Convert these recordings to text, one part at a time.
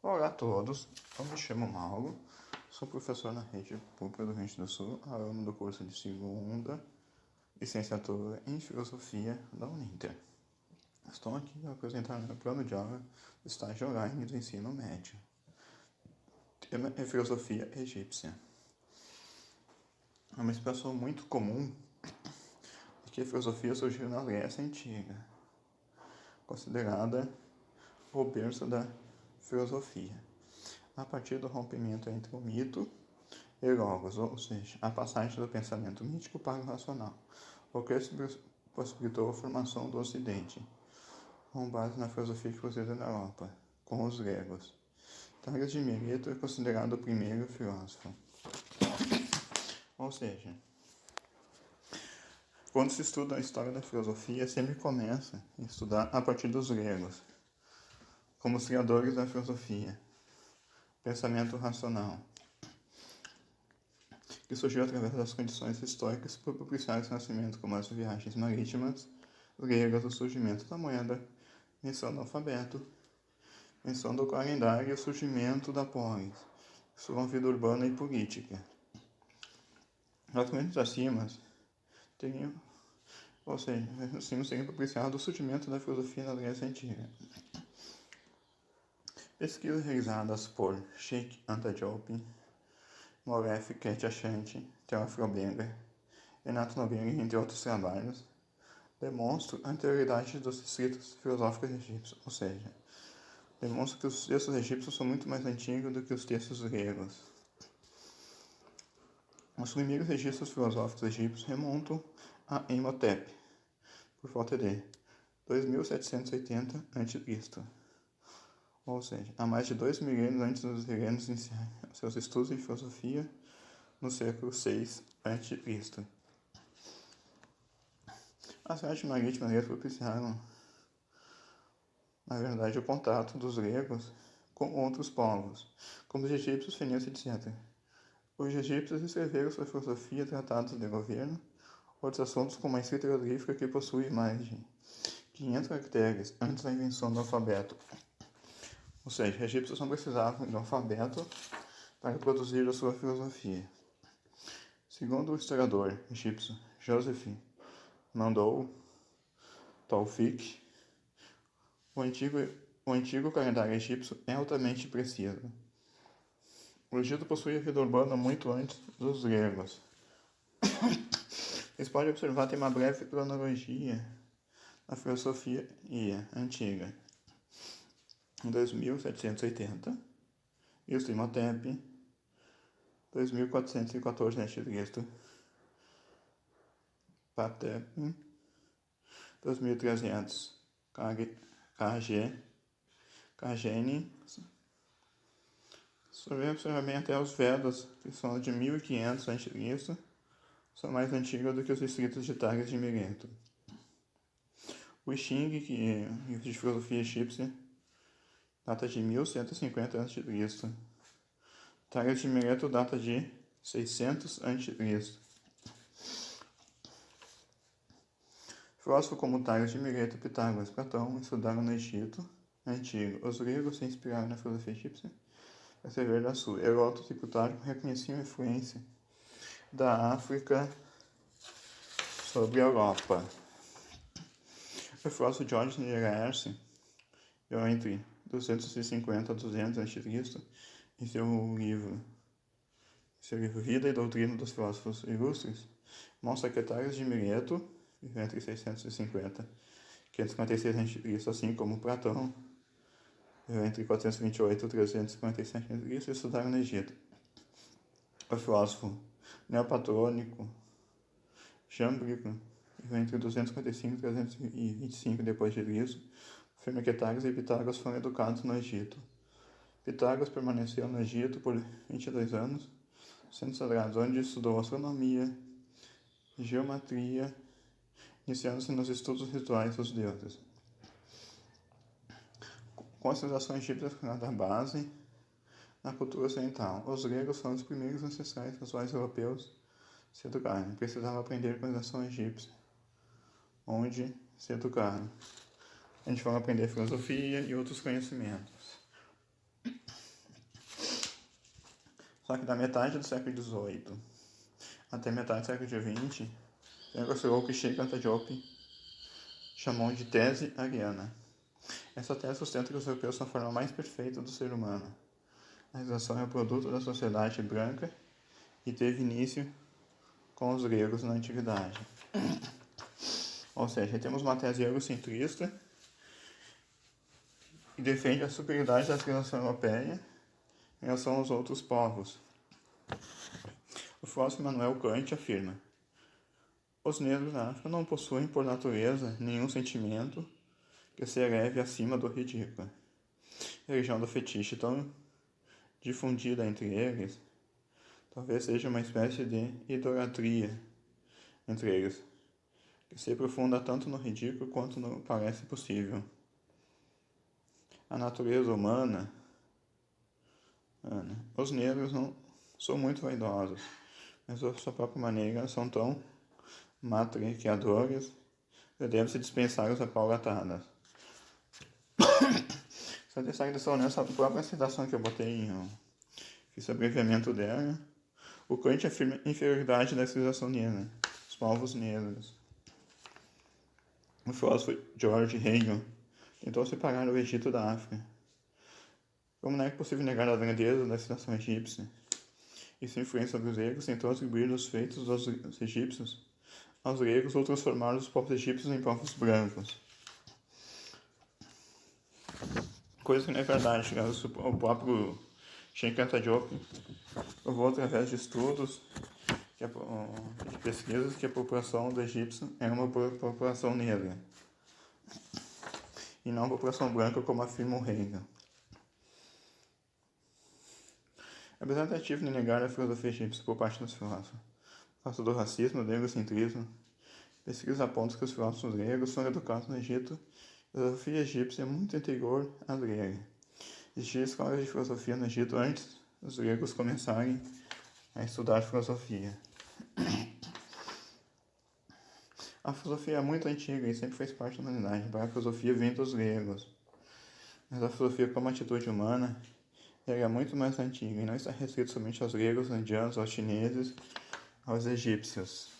Olá a todos, eu me chamo Mauro, sou professor na rede pública do Rio Grande do Sul, aluno do curso de segunda licenciatura em Filosofia da Uninter. Estou aqui para apresentar meu plano de aula do estágio online do ensino médio. O tema é Filosofia Egípcia. É uma expressão muito comum de que a filosofia surgiu na Grécia Antiga, considerada o berço da filosofia, a partir do rompimento entre o mito e logos, ou seja, a passagem do pensamento mítico para o racional, o que possibilitou a formação do Ocidente, com base na filosofia que produzida na Europa, com os gregos. Tales de Mileto é considerado o primeiro filósofo. Ou seja, quando se estuda a história da filosofia, sempre começa a estudar a partir dos gregos, como os criadores da filosofia, pensamento racional, que surgiu através das condições históricas por propiciar esse nascimento, como as viagens marítimas gregas, o surgimento da moeda, menção do alfabeto, menção do calendário e o surgimento da polis, sua vida urbana e política. Os documentos acima teriam, ou seja, acima seriam propiciado o surgimento da filosofia na Grécia Antiga. Pesquisas realizadas por Sheikh Anta Diop, Moref Ketchashanti, Teófilo Benga, Renato Nogueira, entre outros trabalhos, demonstram a anterioridade dos escritos filosóficos egípcios, ou seja, demonstram que os textos egípcios são muito mais antigos do que os textos gregos. Os primeiros registros filosóficos egípcios remontam a Imhotep, por volta de 2780 a.C., ou seja, há mais de 2 milênios antes dos helenos iniciarem seus estudos de filosofia no século VI a.C. As viagens marítimas gregas propiciaram, na verdade, o contato dos gregos com outros povos, como os egípcios, fenícios, etc. Os egípcios escreveram sua filosofia, tratados de governo, outros assuntos como a escrita hieroglífica, que possui mais de 500 caracteres antes da invenção do alfabeto. Ou seja, os egípcios não precisavam do alfabeto para produzir a sua filosofia. Segundo o historiador egípcio Joseph Mandou Taufik, o antigo calendário egípcio é altamente preciso. O Egito possuía vida urbana muito antes dos gregos. Vocês podem observar, tem uma breve cronologia na filosofia antiga. Em 2780, isso Imhotep, 2414 a.C., Patep, 2300, Kageni, se observar bem até os Vedas, que são de 1500 a.C., são mais antigos do que os escritos de Tales de Mileto. O Xing, que é um livro de filosofia egípcia, data de 1150 a.C. Tales de Mileto data de 600 a.C. Filósofos como Tales de Mileto, Pitágoras e Platão estudaram no Egito antigo. Os gregos se inspiraram na filosofia egípcia para escrever da sua. Heródoto e Plutarco reconheciam a influência da África sobre a Europa. O filósofo Diógenes de Laerce, entre 250 a 200 a.C., em seu livro Vida e Doutrina dos Filósofos Ilustres, mostra que Tales de Mileto, entre 650 e 556 a.C., assim como Platão, entre 428 e 357 a.C., estudaram no Egito. O filósofo neoplatônico Jamblico, entre 255 e 325 d.C., afirma que Tales e Pitágoras foram educados no Egito. Pitágoras permaneceu no Egito por 22 anos, sendo sagrado, onde estudou astronomia, geometria, iniciando-se nos estudos rituais dos deuses. Com a civilização egípcia da base na cultura ocidental, os gregos foram os primeiros ancestrais casuais europeus se educaram. Precisavam aprender com a civilização egípcia, onde se educaram. A gente vai aprender filosofia e outros conhecimentos. Só que da metade do século XVIII até metade do século XX, considerou o que Shrikanta Joshi chamou de tese ariana. Essa tese sustenta que os europeus são a forma mais perfeita do ser humano. A civilização é o produto da sociedade branca e teve início com os gregos na antiguidade. Ou seja, temos uma tese eurocentrista que defende a superioridade da civilização europeia em relação aos outros povos. O filósofo Immanuel Kant afirma: os negros na África não possuem, por natureza, nenhum sentimento que se eleve acima do ridículo. A religião do fetiche tão difundida entre eles talvez seja uma espécie de idolatria entre eles, que se aprofunda tanto no ridículo quanto no parece possível. A natureza humana, os negros não são muito vaidosos, mas de sua própria maneira são tão matraqueadores que deve-se dispensar os apaulatadas. Só destaque dessa nessa própria citação que eu botei, fiz o abreviamento dela. O Kant afirma a inferioridade da civilização negra, os povos negros. O filósofo George Hegel tentou separar o Egito da África. Como não é possível negar a grandeza da civilização egípcia e sua influência sobre os gregos, tentou atribuir os feitos dos egípcios aos gregos ou transformar os povos egípcios em povos brancos. Coisa que não é verdade, o próprio Shrikanta Joshi provou através de estudos, de pesquisas, que a população do egípcio é uma população negra e não uma população branca, como afirma o Hegel. Apesar da tentativa de negar a filosofia egípcia por parte dos filósofos, por causa do racismo, do egocentrismo, pesquisas apontam que os filósofos gregos foram educados no Egito. A filosofia egípcia é muito anterior à grega. Existiam escolas de filosofia no Egito antes dos gregos começarem a estudar filosofia. A filosofia é muito antiga e sempre fez parte da humanidade, embora a filosofia vem dos gregos. Mas a filosofia como atitude humana é muito mais antiga e não está restrita somente aos gregos, aos indianos, aos chineses, aos egípcios.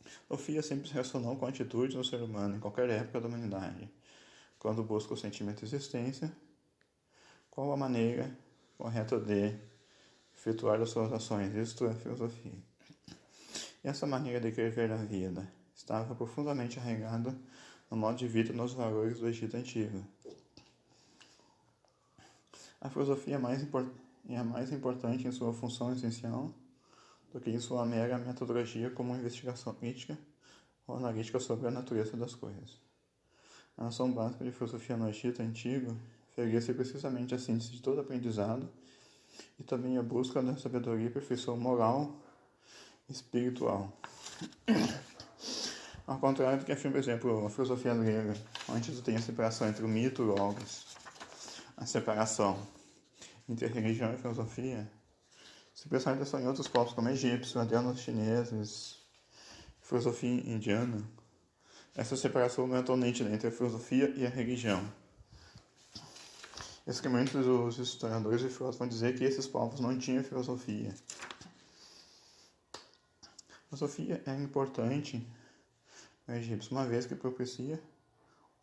A filosofia sempre se relacionou com a atitude do ser humano em qualquer época da humanidade, quando busca o sentimento de existência, qual a maneira correta de efetuar as suas ações. Isto é a filosofia. E essa maneira de querer ver a vida estava profundamente arraigada no modo de vida e nos valores do Egito Antigo. A filosofia é mais importante em sua função essencial do que em sua mera metodologia como uma investigação crítica ou analítica sobre a natureza das coisas. A noção básica de filosofia no Egito Antigo referia-se precisamente à síntese de todo aprendizado e também à busca da sabedoria e perfeição moral e espiritual. Ao contrário do que afirma, por exemplo, a filosofia grega, onde tem a separação entre o mito e o logos, a separação entre a religião e a filosofia, se prestar atenção em outros povos como egípcios, indianos, chineses, filosofia indiana, essa separação não é tão nítida entre a filosofia e a religião. Muitos dos historiadores e filósofos vão dizer que esses povos não tinham filosofia. A filosofia é importante no Egito, uma vez que propicia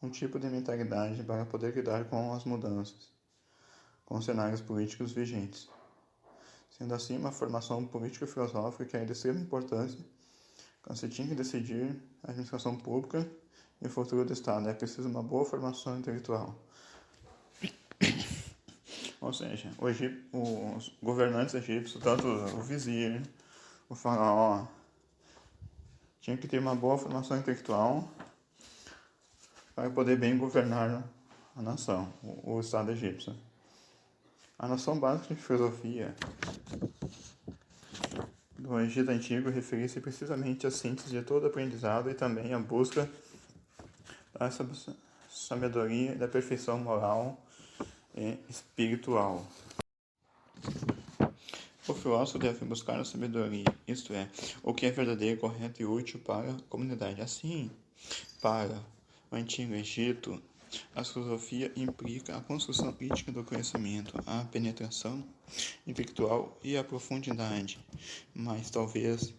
um tipo de mentalidade para poder lidar com as mudanças, com os cenários políticos vigentes. Sendo assim, uma formação político-filosófica é de extrema importância quando se tinha que decidir a administração pública e o futuro do Estado. É preciso uma boa formação intelectual. Ou seja, os governantes egípcios, tanto o vizir, o faraó, tinham que ter uma boa formação intelectual para poder bem governar a nação, o Estado egípcio. A noção básica de filosofia do Egito Antigo referia-se precisamente à síntese de todo aprendizado e também à busca da sabedoria e da perfeição moral e espiritual. O filósofo deve buscar a sabedoria, isto é, o que é verdadeiro, correto e útil para a comunidade. Assim, para o Antigo Egito, A filosofia implica a construção crítica do conhecimento, a penetração intelectual e a profundidade, mas talvez,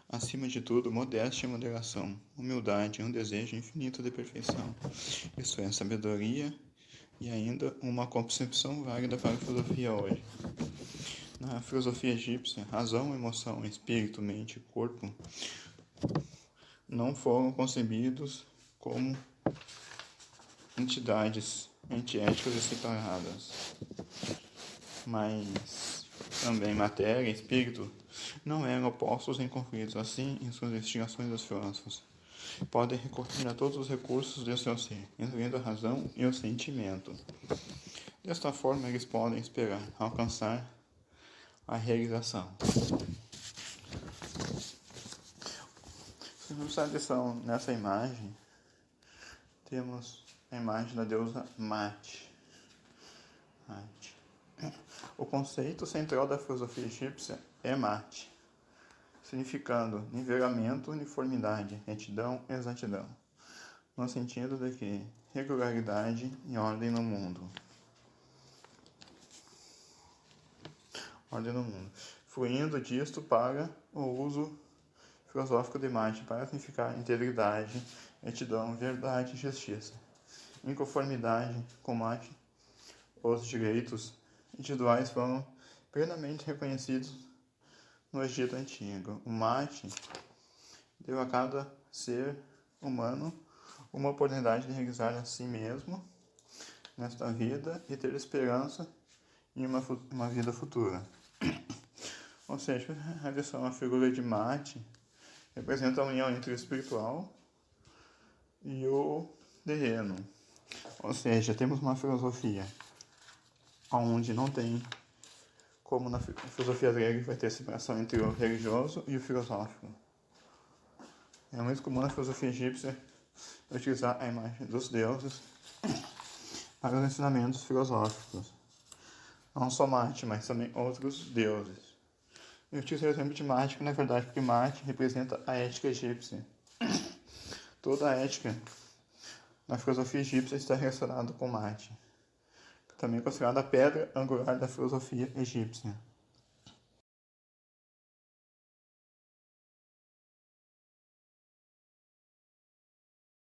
acima de tudo, modéstia e moderação, humildade e um desejo infinito de perfeição, isso é, sabedoria e ainda uma concepção válida para a filosofia hoje. Na filosofia egípcia, razão, emoção, espírito, mente e corpo não foram concebidos como entidades antiéticas e separadas, mas também matéria e espírito não eram opostos nem conflitos. Assim, em suas investigações, os filósofos podem recorrer a todos os recursos do seu ser, incluindo a razão e o sentimento. Desta forma, eles podem esperar alcançar a realização. Presta atenção nessa imagem. Temos a imagem da deusa Mate. O conceito central da filosofia egípcia é Mate, significando nivelamento, uniformidade, retidão e exatidão, no sentido de que regularidade e ordem no mundo. Fluindo disto para o uso filosófico de Mate para significar integridade, retidão, verdade e justiça. Em conformidade com Mate, os direitos individuais foram plenamente reconhecidos no Egito Antigo. O Mate deu a cada ser humano uma oportunidade de realizar a si mesmo nesta vida e ter esperança em uma vida futura. Ou seja, a figura de Mate representa a união entre o espiritual e o terreno. Ou seja, temos uma filosofia onde não tem, como na filosofia grega, vai ter separação entre o religioso e o filosófico. É muito comum na filosofia egípcia utilizar a imagem dos deuses para os ensinamentos filosóficos. Não só Mate, mas também outros deuses. Eu utilizo o exemplo de Mate, na verdade, porque Mate representa a ética egípcia. Toda a ética na filosofia egípcia está relacionada com Mate, também considerada a pedra angular da filosofia egípcia.